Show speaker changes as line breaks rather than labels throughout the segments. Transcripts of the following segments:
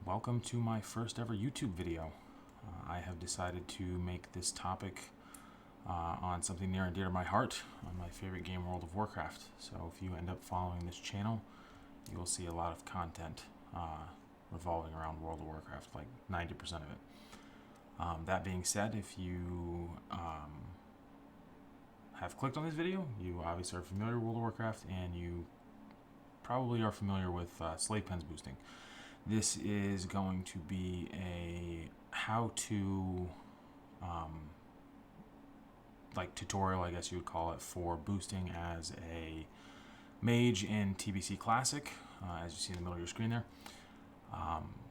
welcome to my first ever YouTube video. I have decided to make this topic on something near and dear to my heart, on my favorite game, World of Warcraft. So if you end up following this channel, you will see a lot of content revolving around World of Warcraft, like 90% of it. That being said, if you have clicked on this video, you obviously are familiar with World of Warcraft, and you probably are familiar with slave pens boosting. This is going to be a how-to tutorial, I guess you would call it, for boosting as a mage in TBC Classic, as you see in the middle of your screen there.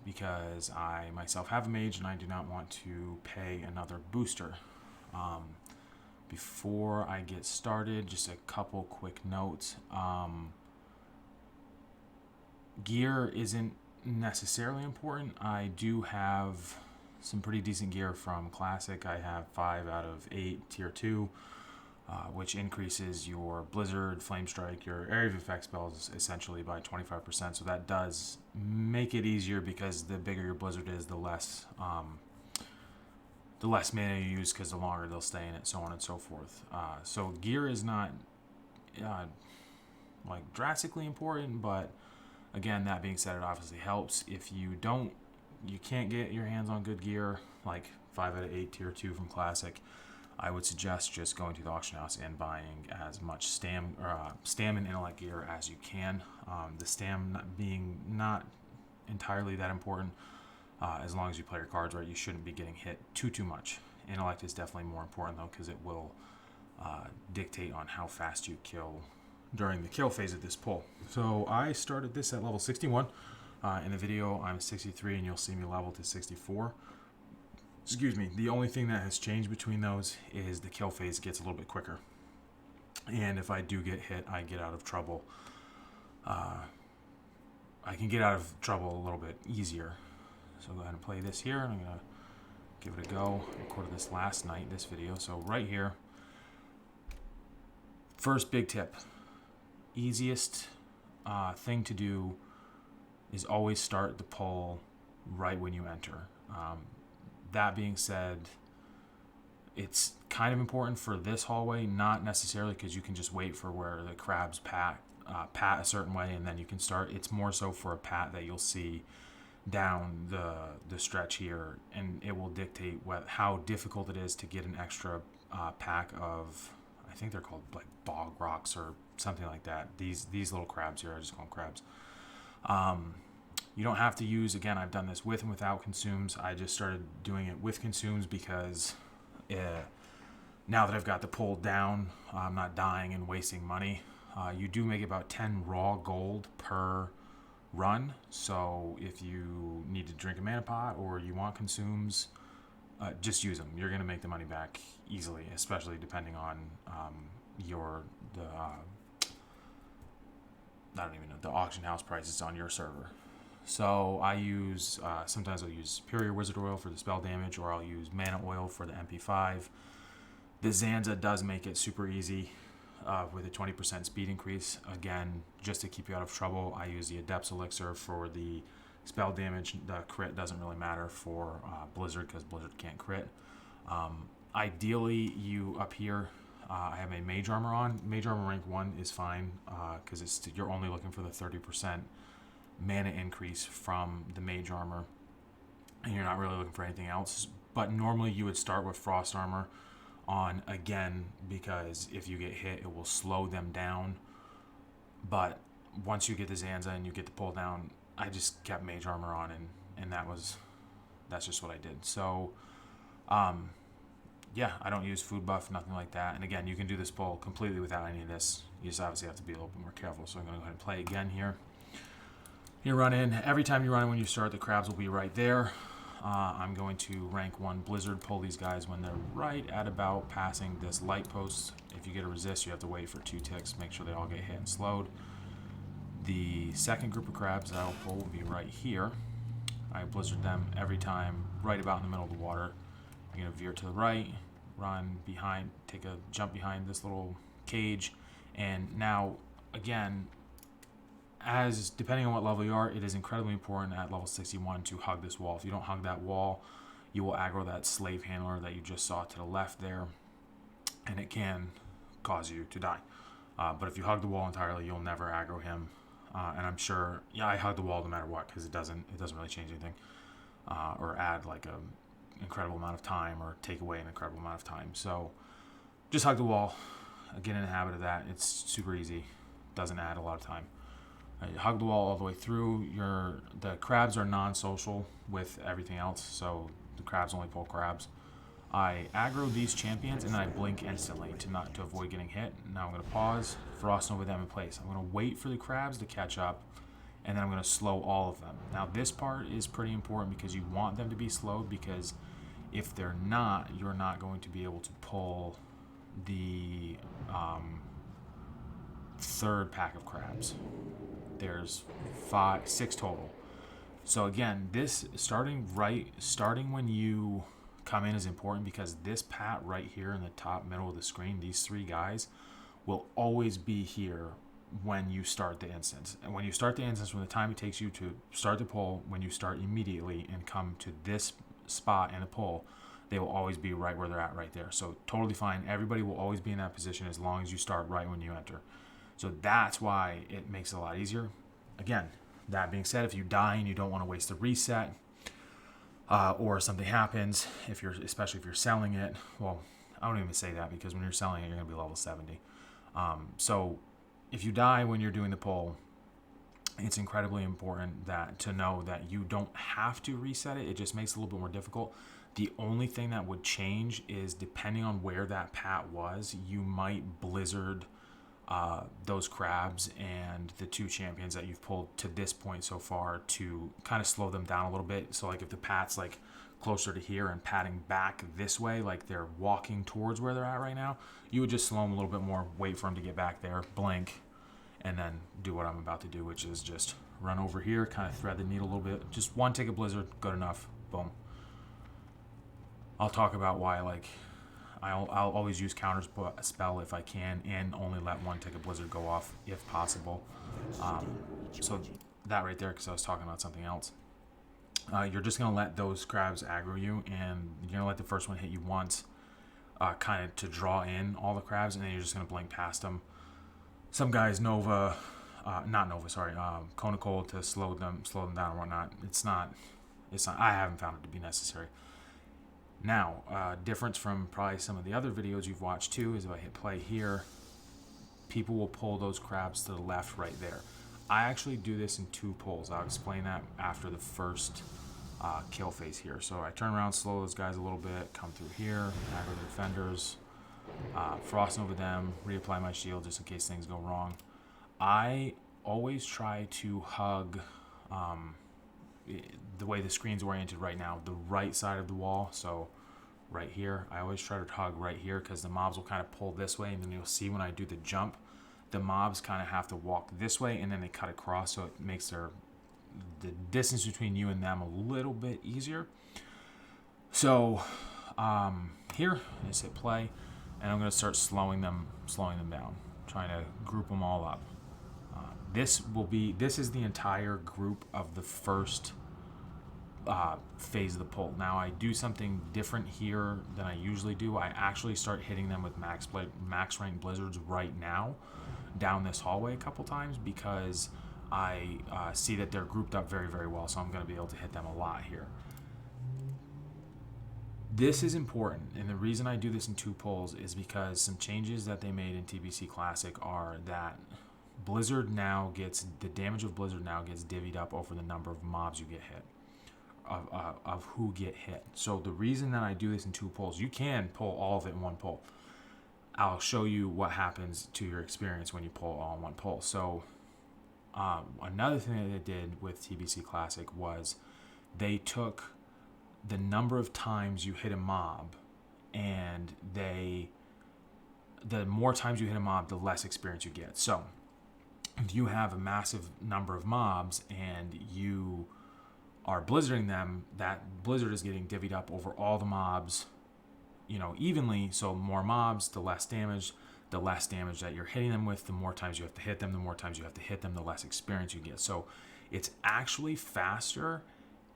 Because I myself have a mage and I do not want to pay another booster. Before I get started, just a couple quick notes. Gear isn't necessarily important. I do have some pretty decent gear from Classic. I have 5 out of 8 tier 2, which increases your Blizzard, Flame Strike, your area of effect spells essentially by 25%. So that does make it easier, because the bigger your Blizzard is, the less mana you use, because the longer they'll stay in it, so on and so forth. So gear is not like drastically important, but again, that being said, it obviously helps. If you can't get your hands on good gear, like 5 out of 8 tier 2 from Classic, I would suggest just going to the auction house and buying as much stam and intellect gear as you can. The stam being not entirely that important. As long as you play your cards right, you shouldn't be getting hit too much. Intellect is definitely more important, though, because it will dictate on how fast you kill during the kill phase of this pull. So I started this at level 61. In the video, I'm 63, and you'll see me level to 64. Excuse me. The only thing that has changed between those is the kill phase gets a little bit quicker. And if I do get hit, I get out of trouble. I can get out of trouble a little bit easier. So go ahead and play this here, and I'm going to give it a go. I recorded this last night, this video. So right here, first big tip. Easiest thing to do is always start the pull right when you enter. That being said, it's kind of important for this hallway, not necessarily because you can just wait for where the crabs pat a certain way and then you can start. It's more so for a pat that you'll see down the stretch here, and it will dictate how difficult it is to get an extra pack of, I think they're called like bog rocks or something like that. These little crabs here, I just call them crabs. You don't have to use, again, I've done this with and without consumes. I just started doing it with consumes because now that I've got the pull down, I'm not dying and wasting money. You do make about 10 raw gold per run, so if you need to drink a mana pot or you want consumes, just use them. You're going to make the money back easily, especially depending on the auction house prices on your server. So I use, sometimes I'll use Superior Wizard Oil for the spell damage, or I'll use Mana Oil for the MP5. The Zanza does make it super easy with a 20% speed increase. Again, just to keep you out of trouble, I use the Adept's Elixir for the spell damage. The crit doesn't really matter for Blizzard, because Blizzard can't crit. Ideally, you up here, I have a Mage Armor on. Mage Armor rank 1 is fine, because you're only looking for the 30% mana increase from the Mage Armor, and you're not really looking for anything else. But normally you would start with Frost Armor on, again, because if you get hit, it will slow them down. But once you get the Zanza and you get the pull down, I just kept Mage Armor on, and that's just what I did. So yeah, I don't use food buff, nothing like that. And again, you can do this pull completely without any of this. You just obviously have to be a little bit more careful. So I'm going to go ahead and play again here. You run in. Every time you run in when you start, the crabs will be right there. I'm going to rank 1 Blizzard pull these guys when they're right at about passing this light post. If you get a resist, you have to wait for 2 ticks, make sure they all get hit and slowed. The second group of crabs that I'll pull will be right here. I Blizzard them every time right about in the middle of the water. You're going to veer to the right, run behind, take a jump behind this little cage, and now, again, as depending on what level you are, it is incredibly important at level 61 to hug this wall. If you don't hug that wall, you will aggro that slave handler that you just saw to the left there, and it can cause you to die. But if you hug the wall entirely, you'll never aggro him. And I'm sure, yeah, I hug the wall no matter what, because it doesn't really change anything, or add like a incredible amount of time, or take away an incredible amount of time. So just hug the wall. Get in the habit of that. It's super easy. Doesn't add a lot of time. You hug the wall all the way through. The crabs are non-social with everything else, so the crabs only pull crabs. I aggro these champions and then I blink instantly to avoid getting hit. Now I'm going to pause, frost over them in place. I'm going to wait for the crabs to catch up, and then I'm going to slow all of them. Now this part is pretty important because you want them to be slowed, because if they're not, you're not going to be able to pull the third pack of crabs. There's 6 total. So again, this starting when you come in is important, because this pat right here in the top middle of the screen, these 3 guys will always be here when you start the instance. And when you start the instance, from the time it takes you to start the pull, when you start immediately and come to this spot in the pull, they will always be right where they're at right there. So totally fine. Everybody will always be in that position as long as you start right when you enter. So that's why it makes it a lot easier. Again, that being said, if you die and you don't want to waste the reset, or something happens, especially if you're selling it, well, I don't even say that, because when you're selling it, you're going to be level 70. So if you die when you're doing the pull, it's incredibly important to know that you don't have to reset it. It just makes it a little bit more difficult. The only thing that would change is, depending on where that pat was, you might blizzard those crabs and the 2 champions that you've pulled to this point so far, to kind of slow them down a little bit. So like if the pat's like closer to here and patting back this way, like they're walking towards where they're at right now, you would just slow them a little bit more, wait for them to get back there, blink, and then do what I'm about to do, which is just run over here, kind of thread the needle a little bit. Just 1 tick of blizzard, good enough. Boom. I'll talk about why, like, I'll always use counter spell if I can, and only let 1 tick of blizzard go off if possible. So that right there, because I was talking about something else. You're just going to let those crabs aggro you, and you're going to let the first one hit you once, kind of to draw in all the crabs, and then you're just going to blink past them. Some guys Cone Cold to slow them down and whatnot. It's not, I haven't found it to be necessary. Now, difference from probably some of the other videos you've watched too, is if I hit play here, people will pull those crabs to the left right there. I actually do this in 2 pulls. I'll explain that after the first kill phase here. So I turn around, slow those guys a little bit, come through here, aggro the defenders, frost over them, reapply my shield just in case things go wrong. I always try to hug, the way the screen's oriented right now, the right side of the wall. So right here, I always try to hug right here, because the mobs will kind of pull this way, and then you'll see when I do the jump, the mobs kind of have to walk this way, and then they cut across, so it makes the distance between you and them a little bit easier. So here, I just hit play, and I'm going to start slowing them down, trying to group them all up. This is the entire group of the first phase of the pull. Now I do something different here than I usually do. I actually start hitting them with max rank blizzards right now down this hallway a couple times, because I see that they're grouped up very, very well, so I'm going to be able to hit them a lot here. This is important, and the reason I do this in 2 pulls is because some changes that they made in TBC Classic are that the damage of Blizzard now gets divvied up over the number of mobs you get hit, of who get hit. So the reason that I do this in 2 pulls, you can pull all of it in 1 pull. I'll show you what happens to your experience when you pull all in 1 pull. So another thing that they did with TBC Classic was they took the number of times you hit a mob, and the more times you hit a mob, the less experience you get. So if you have a massive number of mobs and you are blizzarding them, that blizzard is getting divvied up over all the mobs, evenly. So more mobs, the less damage. the less damage that you're hitting them with, the more times you have to hit them, the more times you have to hit them, the less experience you get. So it's actually faster,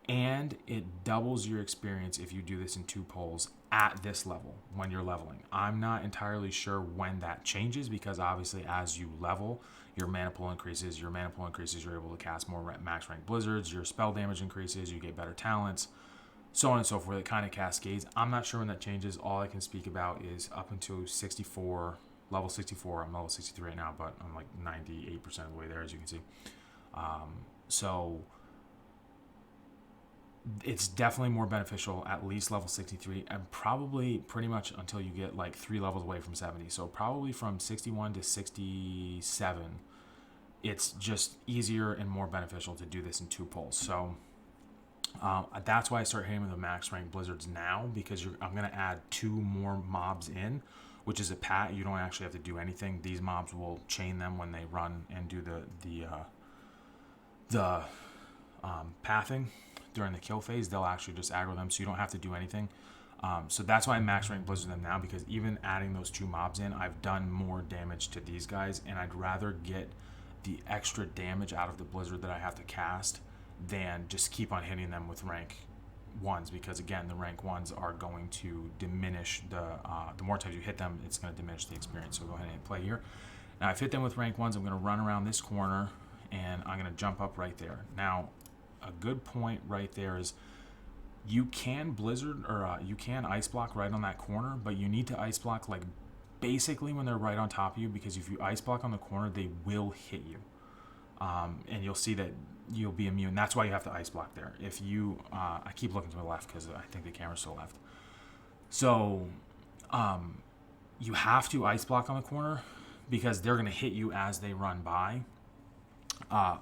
and it doubles your experience if you do this in 2 pulls at this level when you're leveling. I'm not entirely sure when that changes, because obviously as you level, your mana pool increases. Your mana pool increases, you're able to cast more max rank blizzards, your spell damage increases, you get better talents, so on and so forth. It kind of cascades. I'm not sure when that changes. All I can speak about is up until 64, level 64. I'm level 63 right now, but I'm like 98% of the way there, as you can see. So it's definitely more beneficial at least level 63, and probably pretty much until you get like 3 levels away from 70. So probably from 61 to 67, it's just easier and more beneficial to do this in 2 pulls. So that's why I start hitting with the max rank blizzards now, because I'm going to add 2 more mobs in, which is a pat. You don't actually have to do anything. These mobs will chain them when they run and do the pathing during the kill phase. They'll actually just aggro them, so you don't have to do anything. So that's why I max rank blizzard them now, because even adding those 2 mobs in, I've done more damage to these guys, and I'd rather get the extra damage out of the blizzard that I have to cast than just keep on hitting them with rank 1s, because again, the rank 1s are going to diminish the more times you hit them, it's going to diminish the experience. So go ahead and play here. Now I've hit them with rank 1s. I'm going to run around this corner, and I'm going to jump up right there. Now a good point right there is you can blizzard, or you can ice block right on that corner, but you need to ice block like basically when they're right on top of you, because if you ice block on the corner, they will hit you, and you'll see that you'll be immune. That's why you have to ice block there. If you I keep looking to the left because I think the camera's to the left. So you have to ice block on the corner, because they're going to hit you as they run by.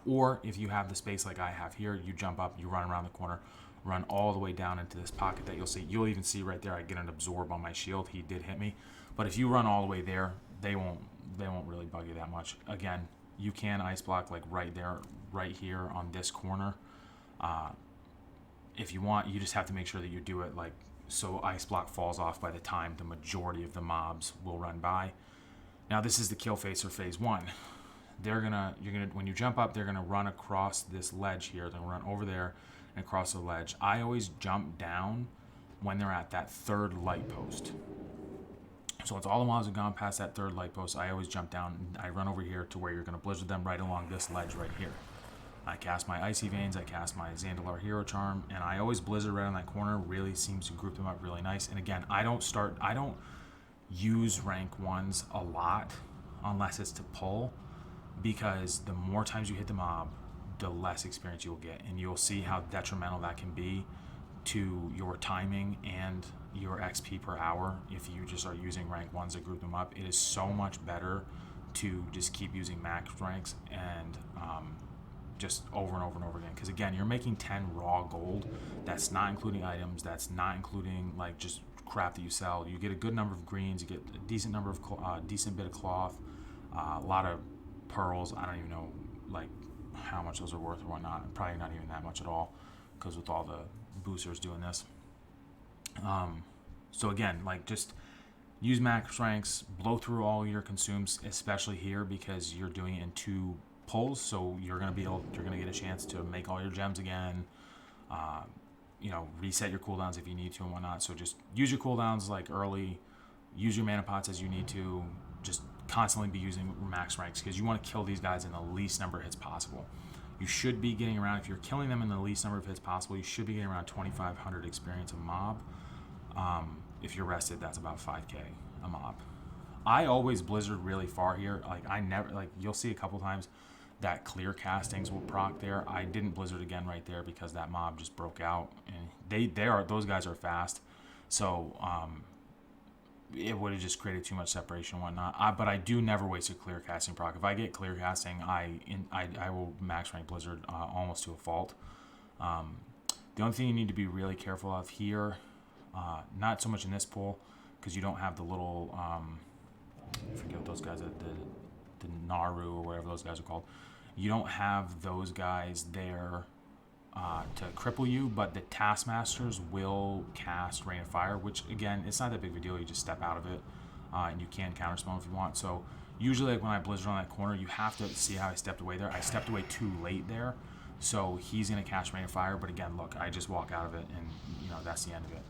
Or if you have the space like I have here, you jump up, you run around the corner, run all the way down into this pocket that you'll see. You'll even see right there I get an absorb on my shield. He did hit me. But if you run all the way there, they won't really bug you that much. Again, you can ice block like right there, right here on this corner. If you want, you just have to make sure that you do it like so ice block falls off by the time the majority of the mobs will run by. Now this is the kill phase, or phase 1. You're gonna when you jump up, they're gonna run across this ledge here. They're gonna run over there and across the ledge. I always jump down when they're at that 3rd light post. So once all the mobs have gone past that 3rd light post, I always jump down and I run over here to where you're gonna blizzard them right along this ledge right here. I cast my Icy Veins, I cast my Zandalar Hero Charm, and I always blizzard right on that corner. Really seems to group them up really nice. And again, I don't use rank 1s a lot unless it's to pull, because the more times you hit the mob, the less experience you'll get, and you'll see how detrimental that can be to your timing and your XP per hour if you just are using rank 1s to group them up. It is so much better to just keep using max ranks and just over and over and over again, because again, you're making 10 raw gold. That's not including items, that's not including like just crap that you sell. You get a good number of greens, you get a decent number of decent bit of cloth, a lot of pearls. I don't even know like how much those are worth or whatnot. Probably not even that much at all, because with all the boosters doing this. So again, like just use max ranks, blow through all your consumes, especially here because you're doing it in 2 pulls. So you're gonna get a chance to make all your gems again. Reset your cooldowns if you need to and whatnot. So just use your cooldowns like early. Use your mana pots as you need to. Just constantly be using max ranks, because you want to kill these guys in the least number of hits possible. You should be getting around, if you're killing them in the least number of hits possible, you should be getting around 2,500 experience a mob. If you're rested, that's about 5k a mob. I always blizzard really far here. Like I never, like you'll see a couple times that clear castings will proc there. I didn't blizzard again right there because that mob just broke out, and those guys are fast. So it would have just created too much separation and whatnot. But I do never waste a clear casting proc. If I get clear casting, I will max rank blizzard almost to a fault. The only thing you need to be really careful of here, not so much in this pool, because you don't have the little I forget what those guys are, the Naru or whatever those guys are called. You don't have those guys there to cripple you, but the Taskmasters will cast Rain of Fire, which again, it's not that big of a deal. You just step out of it. and you can counterspell if you want. So usually, like when I blizzard on that corner, you have to see how I stepped away there. I stepped away too late there, so he's gonna cast Rain of Fire. But again, look, I just walk out of it, and that's the end of it.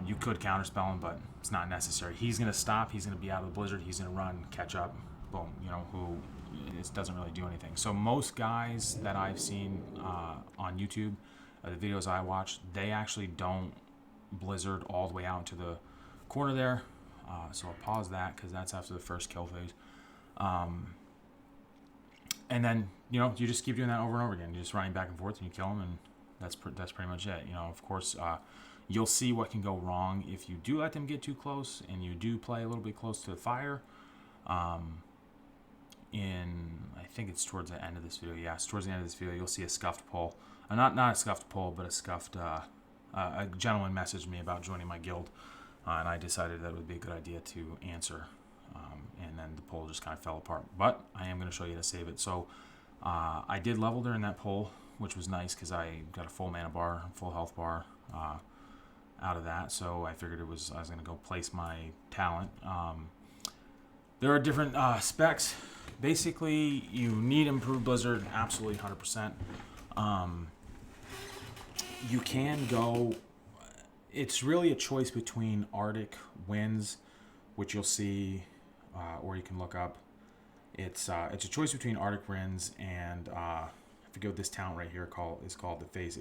You could counterspell him, but it's not necessary. He's gonna stop. He's gonna be out of the blizzard. He's gonna run, catch up. Boom. Who it doesn't really do anything. So most guys that I've seen on YouTube, the videos I watch, they actually don't blizzard all the way out into the corner there. So I'll pause that because that's after the first kill phase. And then you just keep doing that over and over again. You're just running back and forth and you kill them, and that's pretty much it. Of course, you'll see what can go wrong if you do let them get too close and you do play a little bit close to the fire. I think it's towards the end of this video. Yeah, it's towards the end of this video. You'll see a scuffed pull. Not a scuffed pull, but a scuffed. A gentleman messaged me about joining my guild, and I decided that it would be a good idea to answer. And then the poll just kind of fell apart. But I am going to show you how to save it. So I did level during that poll, which was nice because I got a full mana bar, full health bar out of that. So I figured I was going to go place my talent. There are different specs. Basically, you need improved blizzard, absolutely 100%. You can go. It's really a choice between Arctic winds, which you'll see, or you can look up. It's a choice between Arctic winds and I forget what this talent right here is called the face.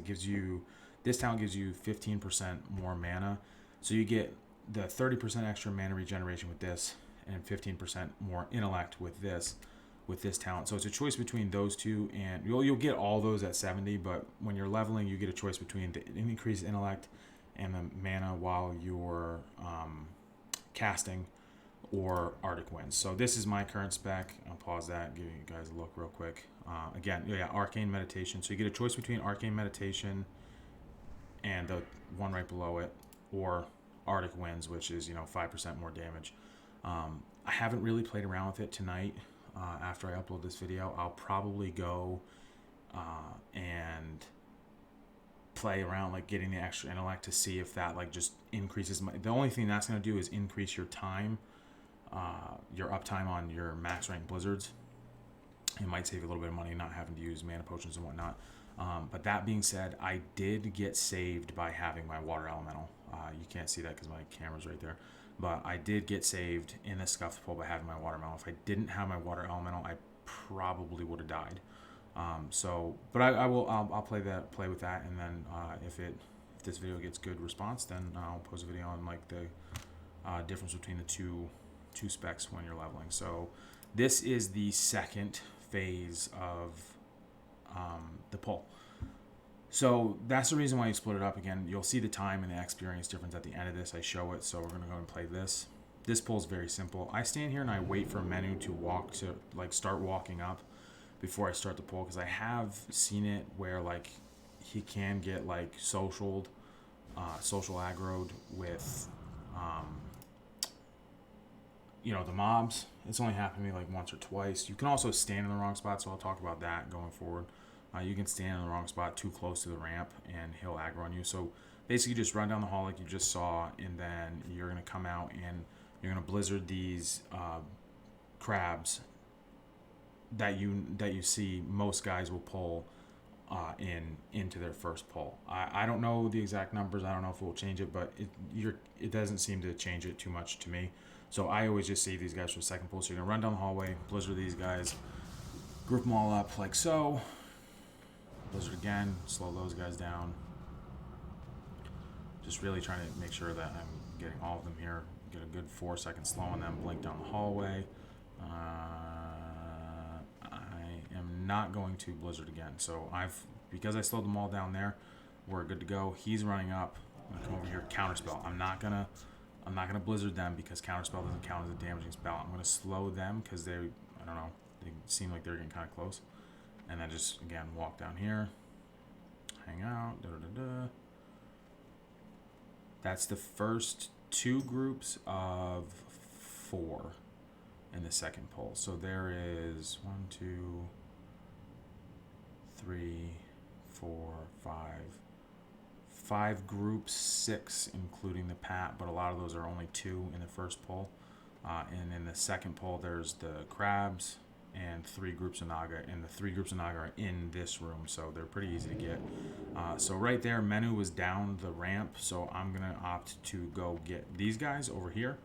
This talent gives you 15% more mana, so you get the 30% extra mana regeneration with this, and 15% more intellect with this talent. So it's a choice between those two, and you'll get all those at 70, but when you're leveling, you get a choice between the increased intellect and the mana while you're casting, or Arctic Winds. So this is my current spec. I'll pause that, give you guys a look real quick. Again, Arcane Meditation. So you get a choice between Arcane Meditation and the one right below it, or Arctic Winds, which is 5% more damage. I haven't really played around with it tonight. After I upload this video, I'll probably go and play around, like getting the extra intellect to see if that just increases the only thing that's going to do is increase your time, your uptime on your max rank blizzards. It might save you a little bit of money not having to use mana potions and whatnot. But that being said, I did get saved by having my water elemental. You can't see that because my camera's right there. But I did get saved in the scuffed pull by having my water elemental. If I didn't have my water elemental, I probably would have died. But I'll play with that, and then if this video gets good response, then I'll post a video on the difference between the two specs when you're leveling. So this is the second phase of the pull. So that's the reason why you split it up. Again, you'll see the time and the experience difference at the end of this. I show it, so we're going to go and play this. This pull is very simple. I stand here and I wait for a menu to start walking up before I start the pull, because I have seen it where he can get social aggroed with the mobs. It's only happened to me once or twice. You can also stand in the wrong spot, so I'll talk about that going forward. You can stand in the wrong spot too close to the ramp and he'll aggro on you. So basically just run down the hall like you just saw, and then you're going to come out and you're going to blizzard these crabs that you see most guys will pull into their first pull. I don't know the exact numbers. I don't know if it will change it, but it doesn't seem to change it too much to me. So I always just save these guys for the second pull. So you're going to run down the hallway, blizzard these guys, group them all up like so. Blizzard again, slow those guys down. Just really trying to make sure that I'm getting all of them here. Get a good 4 seconds slow on them, blink down the hallway. I am not going to blizzard again. So because I slowed them all down there, we're good to go. He's running up. I'm gonna come over here, counterspell. I'm not gonna blizzard them because counterspell doesn't count as a damaging spell. I'm gonna slow them because they seem like they're getting kind of close. And then just, again, walk down here, hang out, That's the first 2 groups of 4 in the second pull. So there is 1, 2, 3, 4, 5, 5 groups, 6 including the Pat, but a lot of those are only 2 in the first pull. And in the second pull, there's the crabs and 3 groups of Naga, and the 3 groups of Naga are in this room, so they're pretty easy to get. So right there, Menu was down the ramp, so I'm gonna opt to go get these guys over here,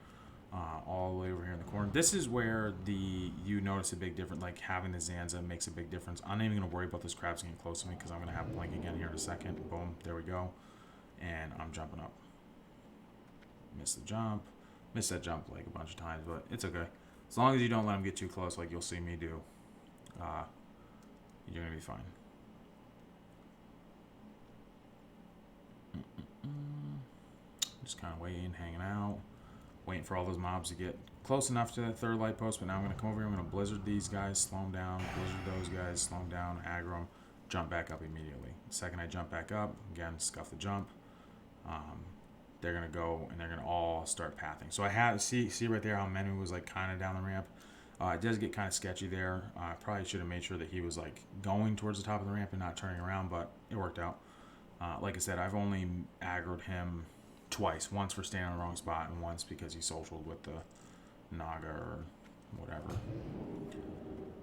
all the way over here in the corner. This is where you notice a big difference, like having the Zanza makes a big difference. I'm not even gonna worry about this crabs getting close to me because I'm gonna have Blink again here in a second. Boom, there we go, and I'm jumping up. Missed the jump. Missed that jump like a bunch of times, but it's okay. As long as you don't let them get too close, like you'll see me do, you're going to be fine. Just kind of waiting, hanging out, waiting for all those mobs to get close enough to that 3rd light post, but now I'm going to come over here, I'm going to blizzard these guys, slow them down, blizzard those guys, slow them down, aggro them, jump back up immediately. The second I jump back up, again, scuff the jump. They're gonna go and they're gonna all start pathing. So I have see right there how Menu was like kind of down the ramp. It does get kind of sketchy there. I probably should have made sure that he was like going towards the top of the ramp and not turning around, but it worked out. Like I said, I've only aggroed him twice. Once for standing on the wrong spot, and once because he socialed with the Naga or whatever.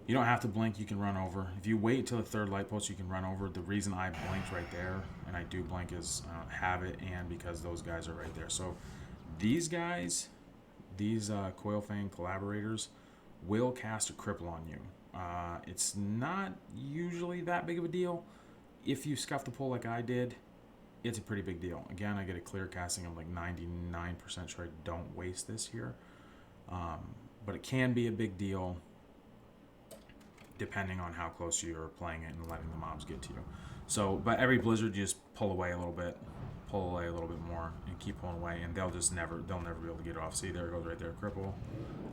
You don't have to blink, you can run over. If you wait till the 3rd light post, you can run over. The reason I blinked right there, and I do blink, is have it, and because those guys are right there. So these guys, these Coilfang collaborators, will cast a cripple on you. It's not usually that big of a deal. If you scuff the pull like I did, it's a pretty big deal. Again, I get a clear casting. I'm like 99% sure I don't waste this here. But it can be a big deal depending on how close you're playing it and letting the mobs get to you. So, but every blizzard, you just pull away a little bit more, and keep pulling away, and they'll never be able to get it off. See, there it goes right there, cripple.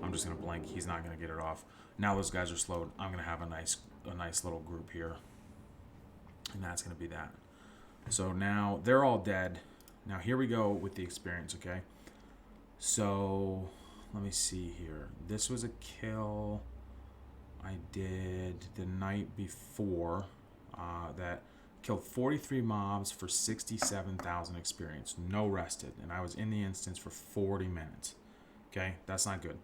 I'm just gonna blink. He's not gonna get it off. Now those guys are slowed. I'm gonna have a nice little group here, and that's gonna be that. So now they're all dead. Now here we go with the experience. Okay. So let me see here. This was a kill I did the night before that killed 43 mobs for 67,000 experience, no rested, and I was in the instance for 40 minutes. Okay, that's not good.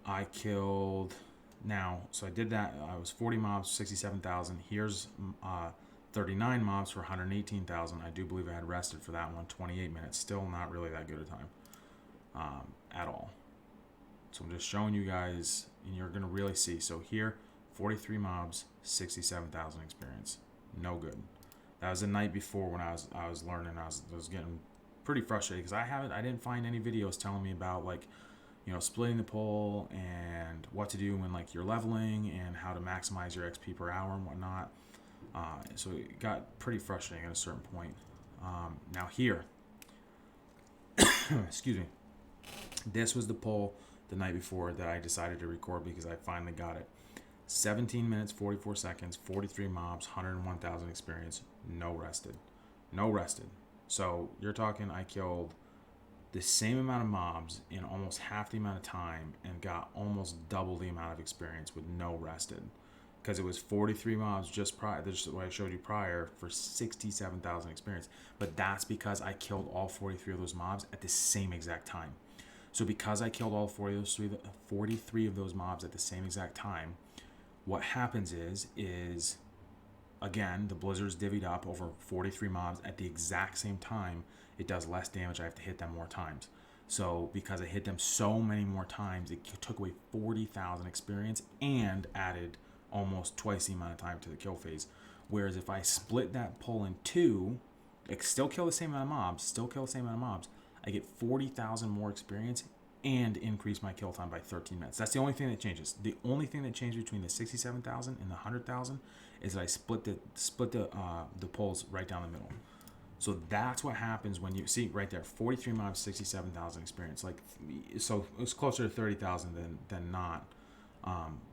I killed so I did that. I was 40 mobs, 67,000. Here's 39 mobs for 118,000. I do believe I had rested for that one, 28 minutes. Still not really that good a time at all. So I'm just showing you guys, and you're going to really see. So here, 43 mobs, 67,000 experience. No good. That was the night before when I was learning. I was getting pretty frustrated because I didn't find any videos telling me about, like, you know, splitting the pull and what to do when, like, you're leveling and how to maximize your XP per hour and whatnot. So it got pretty frustrating at a certain point. Now here, excuse me, this was the pull the night before that I decided to record because I finally got it. 17 minutes, 44 seconds, 43 mobs, 101,000 experience, no rested. No rested. So you're talking I killed the same amount of mobs in almost half the amount of time and got almost double the amount of experience with no rested. Because it was 43 mobs just prior, this is what I showed you prior, for 67,000 experience. But that's because I killed all 43 of those mobs at the same exact time. So because I killed all 43 of those mobs at the same exact time, what happens is again, the blizzard's divvied up over 43 mobs at the exact same time. It does less damage. I have to hit them more times. So because I hit them so many more times, it took away 40,000 experience and added almost twice the amount of time to the kill phase. Whereas if I split that pull in two, like still kill the same amount of mobs, I get 40,000 more experience and increase my kill time by 13 minutes. That's the only thing that changes. The only thing that changed between the 67,000 and the 100,000 is that I split the pulls right down the middle. So that's what happens when you see right there, 43 mobs, 67,000 experience. Like, so it was closer to 30,000 than not.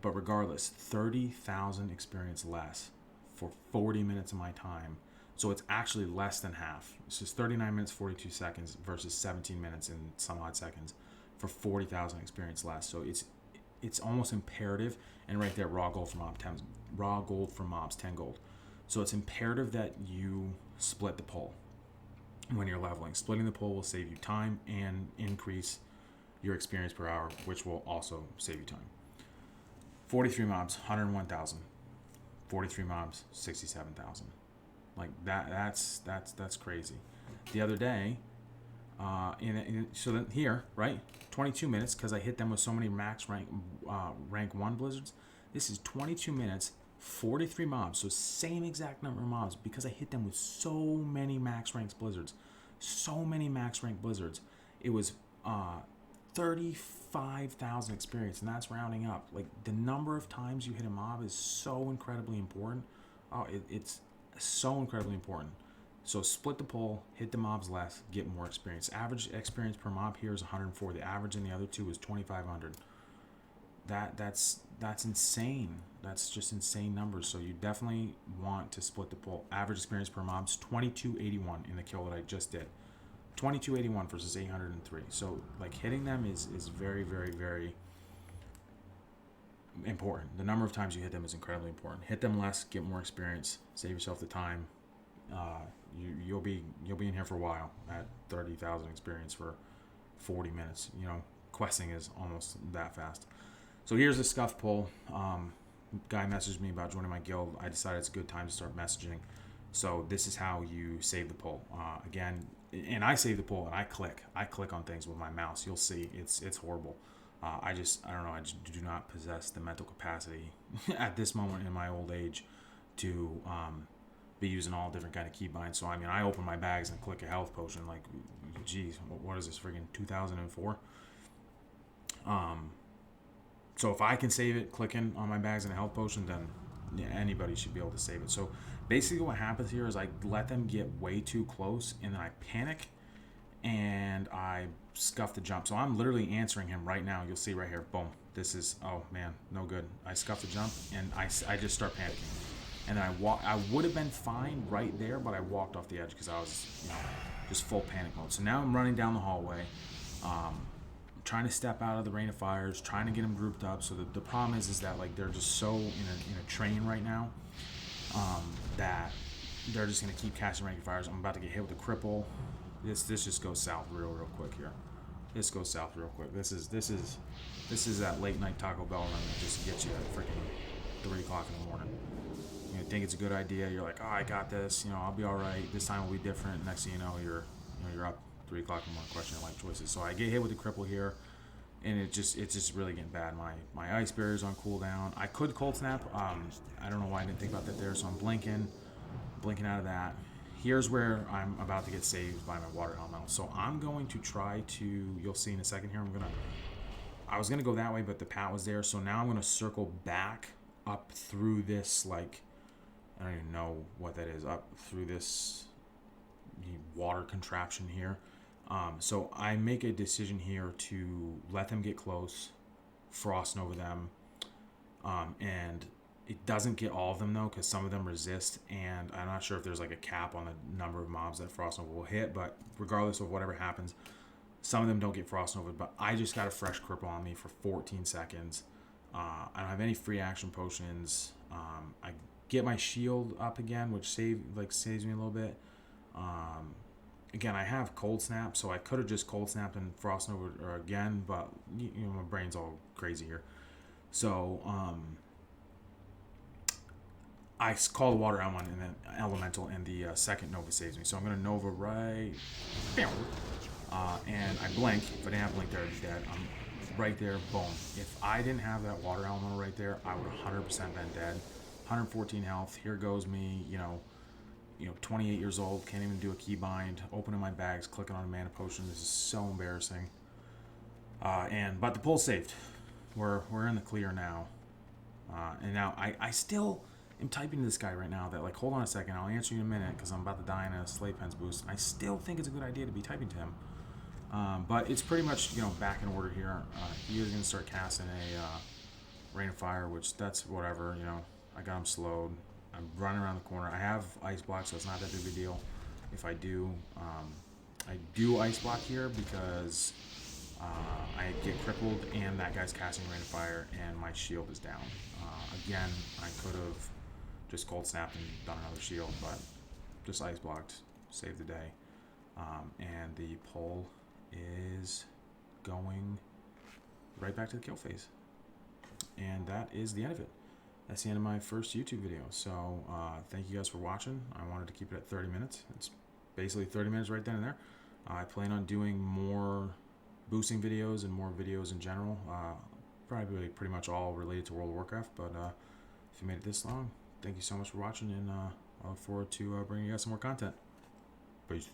But regardless, 30,000 experience less for 40 minutes of my time. So it's actually less than half. It's just 39 minutes, 42 seconds versus 17 minutes and some odd seconds for 40,000 experience less. So it's almost imperative. And right there, raw gold for mobs, 10 gold. So it's imperative that you split the pull when you're leveling. Splitting the pull will save you time and increase your experience per hour, which will also save you time. 43 mobs, 101,000. 43 mobs, 67,000. Like that's crazy. The other day, so then here, right, 22 minutes, because I hit them with so many max rank 1 blizzards. This is 22 minutes, 43 mobs, so same exact number of mobs, because I hit them with so many max ranks blizzards. So many max rank blizzards. It was 35,000 experience, and that's rounding up. Like, the number of times you hit a mob is so incredibly important. It's so incredibly important. So split the pull, hit the mobs less, get more experience. Average experience per mob here is 104. The average in the other two is 2,500. That's insane. That's just insane numbers. So you definitely want to split the pull. Average experience per mob is 2281 in the kill that I just did. 2281 versus 803. So like hitting them is very, very, very important. The number of times you hit them is incredibly important. Hit them less, get more experience, save yourself the time. You'll be in here for a while at 30,000 experience for 40 minutes. You know, questing is almost that fast. So here's the scuff pull. Guy messaged me about joining my guild. I decided it's a good time to start messaging. So this is how you save the pull. Again, and I save the pull and I click on things with my mouse. You'll see it's horrible. I don't know. I just do not possess the mental capacity at this moment in my old age to be using all different kind of keybinds. So I mean, I open my bags and click a health potion. Like, geez, what is this, friggin' 2004? So if I can save it clicking on my bags and a health potion, then anybody should be able to save it. So basically what happens here is I let them get way too close, and then I panic and I scuff the jump. So I'm literally answering him right now. You'll see right here. Boom. This is, oh man, no good. I scuff the jump and I just start panicking. And then I would have been fine right there, but I walked off the edge because I was, just full panic mode. So now I'm running down the hallway, trying to step out of the rain of fires, trying to get them grouped up. So the problem is that like they're just so in a train right now, that they're just gonna keep casting rain of fires. I'm about to get hit with a cripple. This just goes south real quick here. This goes south real quick. This is that late night Taco Bell run that just gets you at freaking 3 o'clock in the morning. You think it's a good idea. You're like, oh, I got this. I'll be all right. This time will be different. Next thing you know, you're up 3 o'clock in the morning questioning life choices. So I get hit with a cripple here, and it's just really getting bad. My ice barrier's on cooldown. I could cold snap. I don't know why I didn't think about that there. So I'm blinking out of that. Here's where I'm about to get saved by my water elemental. So I'm going to try to. You'll see in a second here. I was gonna go that way, but the path was there. So now I'm gonna circle back up through this, like, I don't even know what that is, up through this water contraption here. So I make a decision here to let them get close, frosting over them, and it doesn't get all of them though, because some of them resist, and I'm not sure if there's like a cap on the number of mobs that frost over will hit, but regardless of whatever happens, some of them don't get frost over. But I just got a fresh cripple on me for 14 seconds. I don't have any free action potions. I get my shield up again, which saves me a little bit. Again, I have cold snap, so I could have just cold snapped and frost over again, but my brain's all crazy here. So I call the water elemental, and the second Nova saves me. So I'm gonna Nova right, and I blink. If I didn't have blink there, I'd be dead. I'm right there, boom. If I didn't have that water elemental right there, I would 100% been dead. 114 health. Here goes me, 28 years old, can't even do a keybind, opening my bags, clicking on a mana potion. This is so embarrassing. But the pull's saved. We're in the clear now. And now I still am typing to this guy right now that, like, hold on a second, I'll answer you in a minute because I'm about to die in a Slave Pens boost. I still think it's a good idea to be typing to him. But it's pretty much, back in order here. He is going to start casting a Rain of Fire, which that's whatever, I got him slowed. I'm running around the corner. I have ice block, so it's not that big of a deal. If I do, I do ice block here because I get crippled and that guy's casting Rain of Fire and my shield is down. Again, I could have just cold snapped and done another shield, but just ice blocked, saved the day. And the pull is going right back to the kill phase. And that is the end of it. That's the end of my first YouTube video. So thank you guys for watching. I wanted to keep it at 30 minutes. It's basically 30 minutes right then and there. I plan on doing more boosting videos and more videos in general. Probably pretty much all related to World of Warcraft. But if you made it this long, thank you so much for watching, and I look forward to bringing you guys some more content. Peace.